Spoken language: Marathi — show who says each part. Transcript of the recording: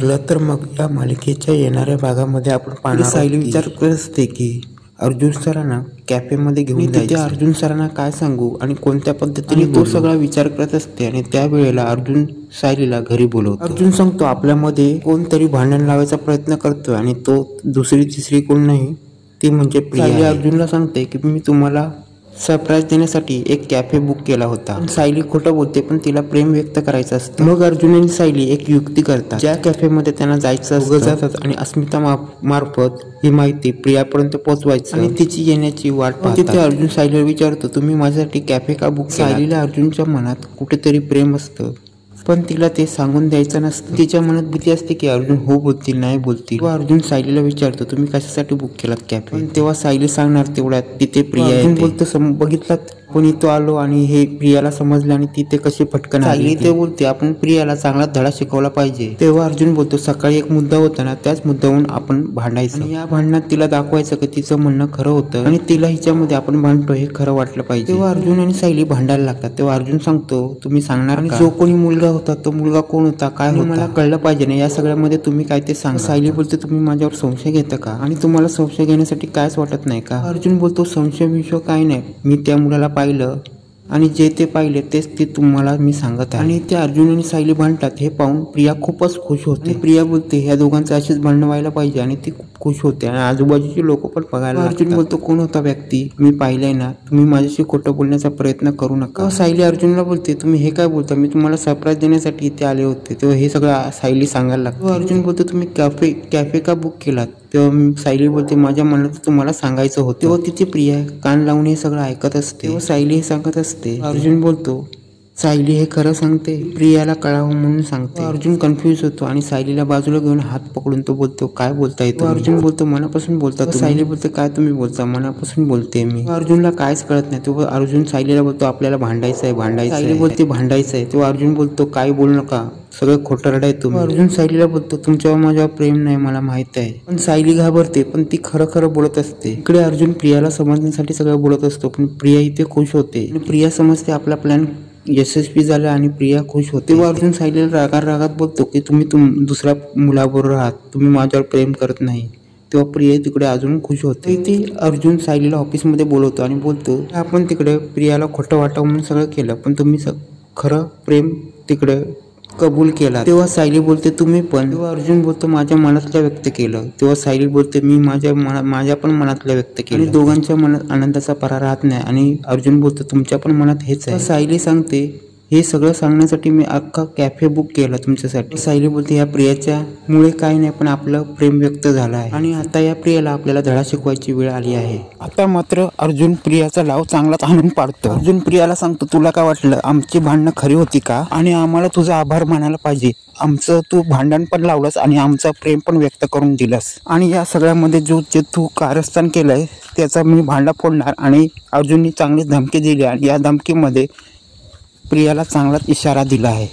Speaker 1: ठरलं तर मग या मालिकेच्या येणाऱ्या भागामध्ये आपण पाहणार सायली विचार करत असते की अर्जुन सरांना कॅफेमध्ये घेऊन जायचं। अर्जुन सरांना काय सांगू आणि कोणत्या पद्धतीने तो सगळा विचार करत असते आणि त्यावेळेला अर्जुन सायलीला घरी बोलवतो। अर्जुन सांगतो आपल्यामध्ये कोणतरी भांडण लावायचा प्रयत्न करतोय आणि तो दुसरी तिसरी कोण नाही ती म्हणजे प्रिया। अर्जुनला सांगते की मी तुम्हाला सरप्राईज देण्यासाठी एक कॅफे बुक केला होता। सायली खोटं बोलते पण तिला प्रेम व्यक्त करायचं असतं। मग अर्जुन आणि सायली एक युक्ती करतात, ज्या कॅफेमध्ये त्यांना जायचं असतं जातात आणि अस्मिता मार्फत ही माहिती प्रियापर्यंत पोहोचवायचं आणि तिची येण्याची वाट पाहतात। तिथे अर्जुन सायलीला विचारतो तुम्ही माझ्यासाठी कॅफे का बुक केला? सायलीला अर्जुनच्या मनात कुठेतरी प्रेम असतं पण तिला ते सांगून द्यायचं नसतं। तिच्या मनात भीती असते की अर्जुन हो बोलतील नाही बोलतील। तेव्हा अर्जुन सायलीला विचारतो तुम्ही कशासाठी बुक केलात कॅफे? तेव्हा सायली सांगणार तेवढ्यात तिथे प्रिया येते। बोलतो बघितलात कोणी तो आलो आणि हे प्रियाला समजलं आणि तिथे कशी फटकन आली। ते बोलते आपण प्रियाला चांगला धडा शिकवला पाहिजे। तेव्हा अर्जुन बोलतो सकाळी एक मुद्दा होता ना त्याच मुद्द्यावरून आपण भांडायचं, या भांडणात तिला दाखवायचं की तिचं म्हणणं खरं होतं आणि तिला हिच्यामध्ये आपण भांडतो हे खरं वाटलं पाहिजे। तेव्हा अर्जुन आणि सायली भांडायला लागतात। तेव्हा अर्जुन सांगतो तुम्ही सांगणार का जो कोणी मुलगा होता तो मुलगा कोण होता काय होता मला कळलं पाहिजे ना, या सगळ्यामध्ये तुम्ही काय ते सांगा। सायली बोलते तुम्ही माझ्यावर संशय घेता का आणि तुम्हाला संशय घेण्यासाठी कायच वाटत नाही का? अर्जुन बोलतो संशय विषय काय नाही, मी त्या मुलाला पाहिलं आणि जे ते पाहिले तेच ते तुम्हाला मी सांगत आहे। आणि ते अर्जुन आणि सायली भांडतात हे पाहून प्रिया खूपच खुश होते। प्रिया बोलते ह्या दोघांचं अशीच भांडणं व्हायला पाहिजे आणि ती खूप खुश होते आणि आजूबाजूचे लोक पण बघायला। अर्जुन बोलतो कोण होता व्यक्ती मी पाहिलंय ना, तुम्ही माझ्याशी खोटं बोलण्याचा प्रयत्न करू नका। सायली अर्जुनला बोलते तुम्ही हे काय बोलता, मी तुम्हाला सरप्राईज देण्यासाठी इथे आले होते। तेव्हा हे सगळं सायली सांगायला लागतो। अर्जुन बोलतो तुम्ही कॅफे का बुक केलात? तेव्हा सायली बोलते माझ्या मनात तुम्हाला सांगायचं होतं। तेव्हा तिथे प्रिया कान लावून हे सगळं ऐकत असते। तेव्हा सायली हे सांगत असते। अर्जुन बोलतो सायली हे खरं सांगते प्रियाला कळावं म्हणून सांगते। अर्जुन कन्फ्युज होतो आणि सायलीला बाजूला घेऊन हात पकडून तो बोलतो काय बोलताय तो? अर्जुन बोलतो मनापासून बोलता। सायली बोलते काय तुम्ही बोलता? मनापासून बोलते मी। अर्जुनला कायच कळत नाही। तेव्हा अर्जुन सायलीला बोलतो आपल्याला भांडायचं आहे सायली बोलते भांडायचं आहे। तेव्हा अर्जुन बोलतो काय बोलू नका सगळं खोटरडं आहे तुम्ही। अर्जुन सायलीला बोलतो तुमच्यावर माझ्यावर प्रेम नाही मला माहित आहे। पण सायली घाबरते पण ती खरं खरं बोलत असते। इकडे अर्जुन प्रियाला समजण्यासाठी सगळं बोलत असतो पण प्रिया इथे खुश होते आणि प्रिया समजते आपला प्लॅन यशस्वी झाला आणि प्रिया खुश होते। तेव्हा अर्जुन सायलीला रागात बोलतो की तुम्ही दुसऱ्या मुलाबरोबर आहात, तुम्ही माझ्यावर प्रेम करत नाही। तेव्हा प्रिया तिकडे अजून खुश होते। ती अर्जुन सायलीला ऑफिसमध्ये बोलवतो आणि बोलतो आपण तिकडे प्रियाला खोटं वाटावं म्हणून सगळं केलं पण तुम्ही खरं प्रेम तिकडे कबूल केला। तेव्हा सायली बोलते तुम्ही पण? तेव्हा अर्जुन बोलतो माझ्या मनातलं व्यक्त केलं। तेव्हा सायली बोलते मी माझ्या पण मनातलं व्यक्त केलं। दोघांच्या मनात आनंदाचा परा राहत नाही आणि अर्जुन बोलतो तुमच्या पण मनात हेच आहे। सायली सांगते हे सगळं सांगण्यासाठी मी अख्खा कॅफे बुक केला तुमच्यासाठी। सायली बोलते या प्रियाच्या मुळे काही नाही पण आपलं प्रेम व्यक्त झालं आहे आणि आता या प्रियाला आपल्याला धडा शिकवायची वेळ आली आहे। आता मात्र अर्जुन प्रियाचा लाव चांगलाच आणून पाडतो। अर्जुन प्रियाला सांगतो तुला काय वाटलं आमची भांडणं खरी होती का आणि आम्हाला तुझा आभार मानायला पाहिजे, आमचं तू भांडण पण लावलंस आणि आमचं प्रेम पण व्यक्त करून दिलंस आणि या सगळ्यामध्ये जे तू कारस्थान केलंय त्याचा मी भांडा फोडणार। आणि अर्जुनने चांगली धमकी दिली आणि या धमकीमध्ये प्रियाला चांगलाच इशारा दिला आहे।